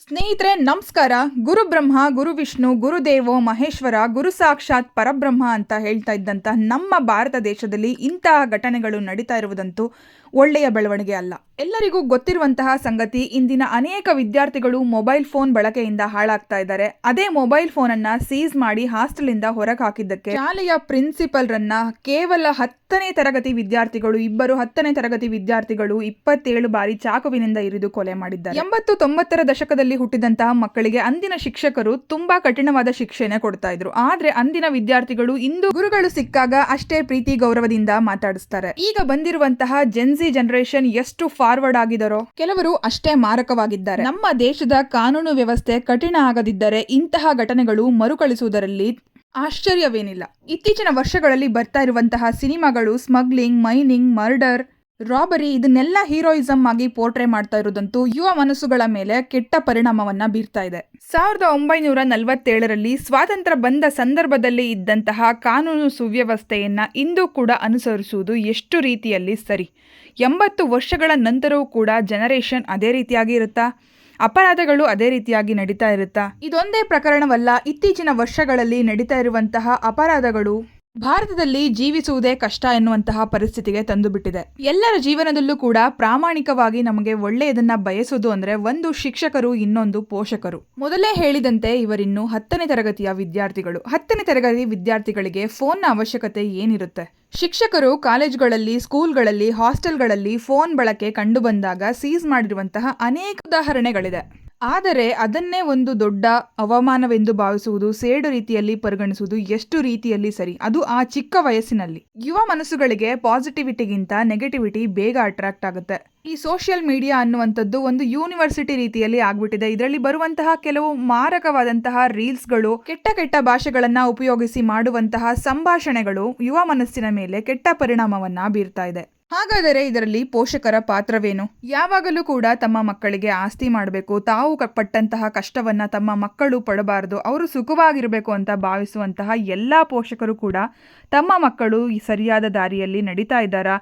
ಸ್ನೇಹಿತರೆ ನಮಸ್ಕಾರ. ಗುರು ಬ್ರಹ್ಮ, ಗುರು ವಿಷ್ಣು, ಗುರುದೇವೋ ಮಹೇಶ್ವರ, ಗುರು ಸಾಕ್ಷಾತ್ ಪರಬ್ರಹ್ಮ ಅಂತ ಹೇಳ್ತಾ ಇದ್ದಂಥ ನಮ್ಮ ಭಾರತ ದೇಶದಲ್ಲಿ ಇಂತಹ ಘಟನೆಗಳು ನಡೀತಾ ಇರುವುದಂತೂ ಒಳ್ಳೆಯ ಬೆಳವಣಿಗೆ ಅಲ್ಲ. ಎಲ್ಲರಿಗೂ ಗೊತ್ತಿರುವಂತಹ ಸಂಗತಿ, ಇಂದಿನ ಅನೇಕ ವಿದ್ಯಾರ್ಥಿಗಳು ಮೊಬೈಲ್ ಫೋನ್ ಬಳಕೆಯಿಂದ ಹಾಳಾಗ್ತಾ ಇದ್ದಾರೆ. ಅದೇ ಮೊಬೈಲ್ ಫೋನನ್ನ ಸೀಸ್ ಮಾಡಿ ಹಾಸ್ಟೆಲಿಂದ ಹೊರಗೆ ಹಾಕಿದ್ದಕ್ಕೆ ಶಾಲೆಯ ಪ್ರಿನ್ಸಿಪಲ್ರನ್ನ ಕೇವಲ 10ನೇ ತರಗತಿ ವಿದ್ಯಾರ್ಥಿಗಳು 27 ಬಾರಿ ಚಾಕುವಿನಿಂದ ಇರಿದು ಕೊಲೆ ಮಾಡಿದ್ದಾರೆ. 80-90ರ ದಶಕದಲ್ಲಿ ಹುಟ್ಟಿದಂತಹ ಮಕ್ಕಳಿಗೆ ಅಂದಿನ ಶಿಕ್ಷಕರು ತುಂಬಾ ಕಠಿಣವಾದ ಶಿಕ್ಷೆನೆ ಕೊಡ್ತಾ ಇದ್ರು. ಆದ್ರೆ ಅಂದಿನ ವಿದ್ಯಾರ್ಥಿಗಳು ಇಂದು ಗುರುಗಳು ಸಿಕ್ಕಾಗ ಅಷ್ಟೇ ಪ್ರೀತಿ ಗೌರವದಿಂದ ಮಾತಾಡಿಸ್ತಾರೆ. ಈಗ ಬಂದಿರುವಂತಹ ಜೆನ್ಜಿ ಜನರೇಷನ್ ಎಷ್ಟು ಫಾರ್ವರ್ಡ್ ಆಗಿದಾರೋ ಕೆಲವರು ಅಷ್ಟೇ ಮಾರಕವಾಗಿದ್ದಾರೆ. ನಮ್ಮ ದೇಶದ ಕಾನೂನು ವ್ಯವಸ್ಥೆ ಕಠಿಣ ಆಗದಿದ್ದರೆ ಇಂತಹ ಘಟನೆಗಳು ಮರುಕಳಿಸುವುದರಲ್ಲಿ ಆಶ್ಚರ್ಯವೇನಿಲ್ಲ. ಇತ್ತೀಚಿನ ವರ್ಷಗಳಲ್ಲಿ ಬರ್ತಾ ಇರುವಂತಹ ಸಿನಿಮಾಗಳು ಸ್ಮಗ್ಲಿಂಗ್, ಮೈನಿಂಗ್, ಮರ್ಡರ್, ರಾಬರಿ ಇದನ್ನೆಲ್ಲ ಹೀರೋಯಿಸಮ್ ಆಗಿ ಪೋರ್ಟ್ರೇ ಮಾಡ್ತಾ ಇರೋದಂತೂ ಯುವ ಮನಸ್ಸುಗಳ ಮೇಲೆ ಕೆಟ್ಟ ಪರಿಣಾಮವನ್ನ ಬೀರ್ತಾ ಇದೆ. 1947ರಲ್ಲಿ ಸ್ವಾತಂತ್ರ್ಯ ಬಂದ ಸಂದರ್ಭದಲ್ಲಿ ಇದ್ದಂತಹ ಕಾನೂನು ಸುವ್ಯವಸ್ಥೆಯನ್ನ ಇಂದು ಕೂಡ ಅನುಸರಿಸುವುದು ಎಷ್ಟು ರೀತಿಯಲ್ಲಿ ಸರಿ? 80 ವರ್ಷಗಳ ನಂತರವೂ ಕೂಡ ಜನರೇಷನ್ ಅದೇ ರೀತಿಯಾಗಿ ಇರುತ್ತಾ? ಅಪರಾಧಗಳು ಅದೇ ರೀತಿಯಾಗಿ ನಡೀತಾ ಇರುತ್ತಾ? ಇದೊಂದೇ ಪ್ರಕರಣವಲ್ಲ, ಇತ್ತೀಚಿನ ವರ್ಷಗಳಲ್ಲಿ ನಡೀತಾ ಇರುವಂತಹ ಅಪರಾಧಗಳು ಭಾರತದಲ್ಲಿ ಜೀವಿಸುವುದೇ ಕಷ್ಟ ಎನ್ನುವಂತಹ ಪರಿಸ್ಥಿತಿಗೆ ತಂದು ಬಿಟ್ಟಿದೆ. ಎಲ್ಲರ ಜೀವನದಲ್ಲೂ ಕೂಡ ಪ್ರಾಮಾಣಿಕವಾಗಿ ನಮಗೆ ಒಳ್ಳೆಯದನ್ನ ಬಯಸೋದು ಅಂದ್ರೆ ಒಂದು ಶಿಕ್ಷಕರು, ಇನ್ನೊಂದು ಪೋಷಕರು. ಮೊದಲೇ ಹೇಳಿದಂತೆ ಇವರಿನ್ನು 10ನೇ ತರಗತಿಯ ವಿದ್ಯಾರ್ಥಿಗಳು. 10ನೇ ತರಗತಿ ವಿದ್ಯಾರ್ಥಿಗಳಿಗೆ ಫೋನ್ನ ಅವಶ್ಯಕತೆ ಏನಿರುತ್ತೆ? ಶಿಕ್ಷಕರು ಕಾಲೇಜುಗಳಲ್ಲಿ, ಸ್ಕೂಲ್ಗಳಲ್ಲಿ, ಹಾಸ್ಟೆಲ್ಗಳಲ್ಲಿ ಫೋನ್ ಬಳಕೆ ಕಂಡು ಬಂದಾಗ ಸೀಸ್ ಮಾಡಿರುವಂತಹ ಅನೇಕ ಉದಾಹರಣೆಗಳಿದೆ. ಆದರೆ ಅದನ್ನೇ ಒಂದು ದೊಡ್ಡ ಅವಮಾನವೆಂದು ಭಾವಿಸುವುದು, ಸೇಡು ರೀತಿಯಲ್ಲಿ ಪರಿಗಣಿಸುವುದು ಎಷ್ಟು ರೀತಿಯಲ್ಲಿ ಸರಿ? ಅದು ಆ ಚಿಕ್ಕ ವಯಸ್ಸಿನಲ್ಲಿ. ಯುವ ಮನಸ್ಸುಗಳಿಗೆ ಪಾಸಿಟಿವಿಟಿಗಿಂತ ನೆಗೆಟಿವಿಟಿ ಬೇಗ ಅಟ್ರಾಕ್ಟ್ ಆಗುತ್ತೆ. ಈ ಸೋಷಿಯಲ್ ಮೀಡಿಯಾ ಅನ್ನುವಂಥದ್ದು ಒಂದು ಯೂನಿವರ್ಸಿಟಿ ರೀತಿಯಲ್ಲಿ ಆಗ್ಬಿಟ್ಟಿದೆ. ಇದರಲ್ಲಿ ಬರುವಂತಹ ಕೆಲವು ಮಾರಕವಾದಂತಹ ರೀಲ್ಸ್ಗಳು, ಕೆಟ್ಟ ಭಾಷೆಗಳನ್ನ ಉಪಯೋಗಿಸಿ ಮಾಡುವಂತಹ ಸಂಭಾಷಣೆಗಳು ಯುವ ಮನಸ್ಸಿನ ಮೇಲೆ ಕೆಟ್ಟ ಪರಿಣಾಮವನ್ನ ಬೀರ್ತಾ ಇದೆ. ಹಾಗಾದರೆ ಇದರಲ್ಲಿ ಪೋಷಕರ ಪಾತ್ರವೇನು? ಯಾವಾಗಲೂ ಕೂಡ ತಮ್ಮ ಮಕ್ಕಳಿಗೆ ಆಸ್ತಿ ಮಾಡಬೇಕು, ತಾವು ಪಟ್ಟಂತಹ ಕಷ್ಟವನ್ನ ತಮ್ಮ ಮಕ್ಕಳು ಪಡಬಾರದು, ಅವರು ಸುಖವಾಗಿರಬೇಕು ಅಂತ ಭಾವಿಸುವಂತಹ ಎಲ್ಲ ಪೋಷಕರು ಕೂಡ ತಮ್ಮ ಮಕ್ಕಳು ಸರಿಯಾದ ದಾರಿಯಲ್ಲಿ ನಡೀತಾ ಇದ್ದಾರಾ,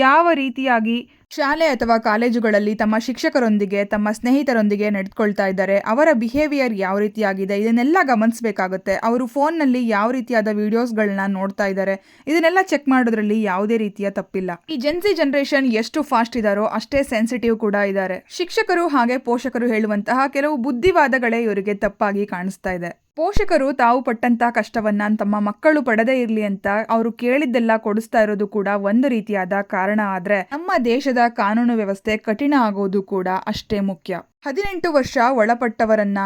ಯಾವ ರೀತಿಯಾಗಿ ಶಾಲೆ ಅಥವಾ ಕಾಲೇಜುಗಳಲ್ಲಿ ತಮ್ಮ ಶಿಕ್ಷಕರೊಂದಿಗೆ, ತಮ್ಮ ಸ್ನೇಹಿತರೊಂದಿಗೆ ನಡೆದುಕೊಳ್ತಾ ಇದ್ದಾರೆ, ಅವರ ಬಿಹೇವಿಯರ್ ಯಾವ ರೀತಿಯಾಗಿದೆ, ಇದನ್ನೆಲ್ಲ ಗಮನಿಸಬೇಕಾಗುತ್ತೆ. ಅವರು ಫೋನ್ನಲ್ಲಿ ಯಾವ ರೀತಿಯಾದ ವಿಡಿಯೋಸ್ಗಳನ್ನ ನೋಡ್ತಾ ಇದ್ದಾರೆ, ಇದನ್ನೆಲ್ಲ ಚೆಕ್ ಮಾಡೋದ್ರಲ್ಲಿ ಯಾವುದೇ ರೀತಿಯ ತಪ್ಪಿಲ್ಲ. ಈ ಜೆನ್ಜಿ ಜನರೇಷನ್ ಎಷ್ಟು ಫಾಸ್ಟ್ ಇದಾರೋ ಅಷ್ಟೇ ಸೆನ್ಸಿಟಿವ್ ಕೂಡ ಇದ್ದಾರೆ. ಶಿಕ್ಷಕರು ಹಾಗೆ ಪೋಷಕರು ಹೇಳುವಂತಹ ಕೆಲವು ಬುದ್ಧಿವಾದಗಳೇ ಇವರಿಗೆ ತಪ್ಪಾಗಿ ಕಾಣಿಸ್ತಾ ಇದೆ. ಪೋಷಕರು ತಾವು ಪಟ್ಟಂತಹ ಕಷ್ಟವನ್ನ ತಮ್ಮ ಮಕ್ಕಳು ಪಡದೇ ಇರಲಿ ಅಂತ ಅವರು ಕೇಳಿದ್ದೆಲ್ಲ ಕೊಡಿಸ್ತಾ ಇರೋದು ಕೂಡ ಒಂದು ರೀತಿಯಾದ ಕಾರಣ. ಆದ್ರೆ ನಮ್ಮ ದೇಶದ ಕಾನೂನು ವ್ಯವಸ್ಥೆ ಕಠಿಣ ಆಗೋದು ಕೂಡ ಅಷ್ಟೇ ಮುಖ್ಯ. 18 ವರ್ಷ ಒಳಪಟ್ಟವರನ್ನ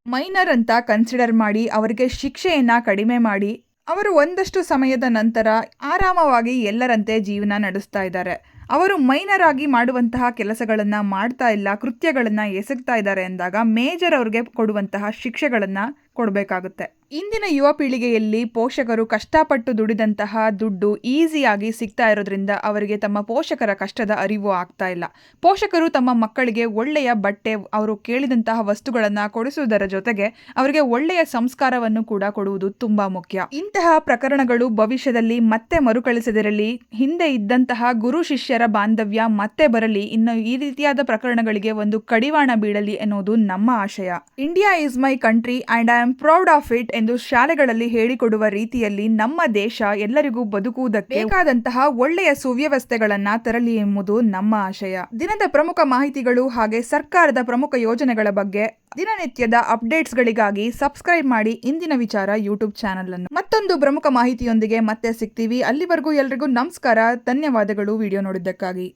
ಮೈನರ್ ಅಂತ ಕನ್ಸಿಡರ್ ಮಾಡಿ ಅವರಿಗೆ ಶಿಕ್ಷೆಯನ್ನ ಕಡಿಮೆ ಮಾಡಿ ಅವರು ಒಂದಷ್ಟು ಸಮಯದ ನಂತರ ಆರಾಮವಾಗಿ ಎಲ್ಲರಂತೆ ಜೀವನ ನಡೆಸ್ತಾ ಇದ್ದಾರೆ. ಅವರು ಮೈನರ್ ಆಗಿ ಮಾಡುವಂತಹ ಕೆಲಸಗಳನ್ನ ಮಾಡ್ತಾ ಇಲ್ಲ, ಕೃತ್ಯಗಳನ್ನ ಎಸಗ್ತಾ ಇದ್ದಾರೆ ಎಂದಾಗ ಮೇಜರ್ ಅವ್ರಿಗೆ ಕೊಡುವಂತಹ ಶಿಕ್ಷೆಗಳನ್ನ ಕೊಡಬೇಕಾಗುತ್ತೆ. ಇಂದಿನ ಯುವ ಪೀಳಿಗೆಯಲ್ಲಿ ಪೋಷಕರು ಕಷ್ಟಪಟ್ಟು ದುಡಿದಂತಹ ದುಡ್ಡು ಈಸಿಯಾಗಿ ಸಿಗ್ತಾ ಇರೋದ್ರಿಂದ ಅವರಿಗೆ ತಮ್ಮ ಪೋಷಕರ ಕಷ್ಟದ ಅರಿವು ಆಗ್ತಾ ಇಲ್ಲ. ಪೋಷಕರು ತಮ್ಮ ಮಕ್ಕಳಿಗೆ ಒಳ್ಳೆಯ ಬಟ್ಟೆ, ಅವರು ಕೇಳಿದಂತಹ ವಸ್ತುಗಳನ್ನ ಕೊಡಿಸುವುದರ ಜೊತೆಗೆ ಅವರಿಗೆ ಒಳ್ಳೆಯ ಸಂಸ್ಕಾರವನ್ನು ಕೂಡ ಕೊಡುವುದು ತುಂಬಾ ಮುಖ್ಯ. ಇಂತಹ ಪ್ರಕರಣಗಳು ಭವಿಷ್ಯದಲ್ಲಿ ಮತ್ತೆ ಮರುಕಳಿಸದಿರಲಿ, ಹಿಂದೆ ಇದ್ದಂತಹ ಗುರು ಶಿಷ್ಯರ ಬಾಂಧವ್ಯ ಮತ್ತೆ ಬರಲಿ, ಇನ್ನು ಈ ರೀತಿಯಾದ ಪ್ರಕರಣಗಳಿಗೆ ಒಂದು ಕಡಿವಾಣ ಬೀಳಲಿ ಎನ್ನುವುದು ನಮ್ಮ ಆಶಯ. India is my country and I am proud of it ಎಂದು ಶಾಲೆಗಳಲ್ಲಿ ಹೇಳಿಕೊಡುವ ರೀತಿಯಲ್ಲಿ ನಮ್ಮ ದೇಶ ಎಲ್ಲರಿಗೂ ಬದುಕುವುದಕ್ಕೆ ಬೇಕಾದಂತಹ ಒಳ್ಳೆಯ ಸುವ್ಯವಸ್ಥೆಗಳನ್ನ ತರಲಿ ಎಂಬುದು ನಮ್ಮ ಆಶಯ. ದಿನದ ಪ್ರಮುಖ ಮಾಹಿತಿಗಳು ಹಾಗೆ ಸರ್ಕಾರದ ಪ್ರಮುಖ ಯೋಜನೆಗಳ ಬಗ್ಗೆ ದಿನನಿತ್ಯದ ಅಪ್ಡೇಟ್ಸ್ಗಳಿಗಾಗಿ ಸಬ್ಸ್ಕ್ರೈಬ್ ಮಾಡಿ ಇಂದಿನ ವಿಚಾರ ಯೂಟ್ಯೂಬ್ ಚಾನಲ್ ಅನ್ನು. ಮತ್ತೊಂದು ಪ್ರಮುಖ ಮಾಹಿತಿಯೊಂದಿಗೆ ಮತ್ತೆ ಸಿಗ್ತೀವಿ. ಅಲ್ಲಿವರೆಗೂ ಎಲ್ರಿಗೂ ನಮಸ್ಕಾರ, ಧನ್ಯವಾದಗಳು ವಿಡಿಯೋ ನೋಡಿದ್ದಕ್ಕಾಗಿ.